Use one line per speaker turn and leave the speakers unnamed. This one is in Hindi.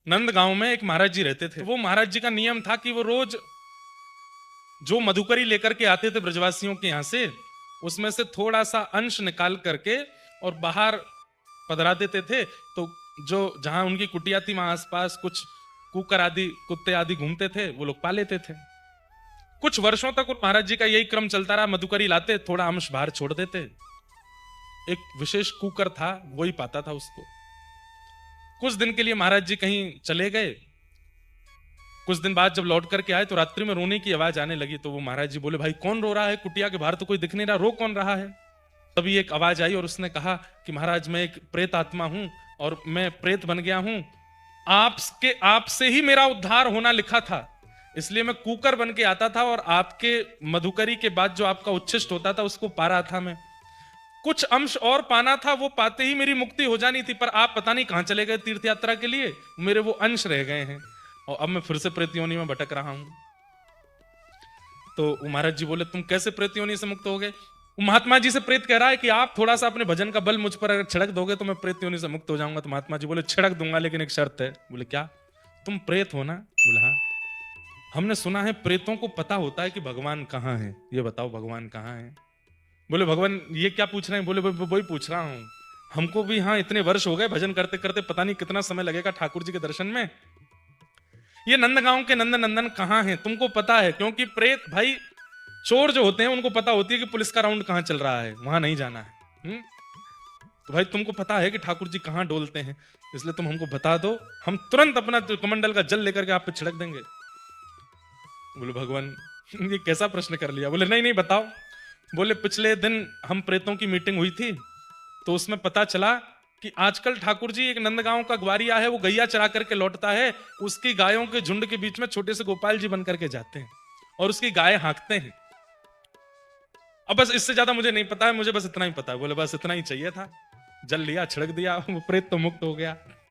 नंद गांव में एक महाराज जी रहते थे। वो महाराज जी का नियम था कि वो रोज जो मधुकरी लेकर के आते थे ब्रजवासियों के यहां से, उसमें से थोड़ा सा अंश निकाल करके और बाहर पधरा देते थे। तो जो जहां उनकी कुटिया थी वहां आसपास कुछ कुकर आदि कुत्ते आदि घूमते थे, वो लोग पा लेते थे। कुछ वर्षों तक उन महाराज जी का यही क्रम चलता रहा। मधुकरी लाते, थोड़ा अंश बाहर छोड़ देते। एक विशेष कुकर था, वही पाता था उसको। कुछ दिन के लिए महाराज जी कहीं चले गए। कुछ दिन बाद जब लौट करके आए तो रात्रि में रोने की आवाज आने लगी। तो वो महाराज जी बोले, भाई कौन रो रहा है? कुटिया के बाहर तो कोई दिख नहीं रहा, रो कौन रहा है? तभी एक आवाज आई और उसने कहा कि महाराज मैं एक प्रेत आत्मा हूं और मैं प्रेत बन गया हूं। आपसे ही मेरा उद्धार होना लिखा था, इसलिए मैं कुकर बन के आता था और आपके मधुकरी के बाद जो आपका उच्छिष्ट होता था उसको पा रहा था। मैं कुछ अंश और पाना था, वो पाते ही मेरी मुक्ति हो जानी थी, पर आप पता नहीं कहां चले गए तीर्थ यात्रा के लिए, मेरे वो अंश रह गए हैं और अब मैं फिर से प्रेत योनि में भटक रहा हूं। तो महाराज जी बोले, तुम कैसे प्रेत योनि से मुक्त हो गए? महात्मा जी से प्रेत कह रहा है कि आप थोड़ा सा अपने भजन का बल मुझ पर अगर छिड़क दोगे तो मैं प्रेत योनि से मुक्त हो जाऊंगा। तो महात्मा जी बोले, छिड़क दूंगा लेकिन एक शर्त है। बोले क्या? तुम प्रेत हो ना? बोले हाँ। हमने सुना है प्रेतों को पता होता है कि भगवान कहाँ है, ये बताओ भगवान कहाँ है? बोले भगवान ये क्या पूछ रहे हैं? बोले वही पूछ रहा हूं, हमको भी हाँ इतने वर्ष हो गए भजन करते करते, पता नहीं कितना समय लगेगा ठाकुर जी के दर्शन में। ये नंदगांव के नंद नंदन कहाँ हैं तुमको पता है? क्योंकि प्रेत भाई चोर जो होते हैं उनको पता होती है कि पुलिस का राउंड कहाँ चल रहा है, वहां नहीं जाना है। तो भाई तुमको पता है कि ठाकुर जी कहाँ डोलते हैं, इसलिए तुम हमको बता दो, हम तुरंत अपना कमंडल का जल लेकर के आप पे छिड़क देंगे। बोले भगवान ये कैसा प्रश्न कर लिया? बोले नहीं नहीं बताओ। बोले पिछले दिन हम प्रेतों की मीटिंग हुई थी, तो उसमें पता चला कि आजकल ठाकुर जी एक नंदगांव का ग्वारिया है, वो गैया चरा करके लौटता है, उसकी गायों के झुंड के बीच में छोटे से गोपाल जी बन करके जाते हैं और उसकी गाय हाँकते हैं। अब बस इससे ज्यादा मुझे नहीं पता है, मुझे बस इतना ही पता है। बोले बस इतना ही चाहिए था, जल लिया छिड़क दिया, वो प्रेत तो मुक्त हो गया।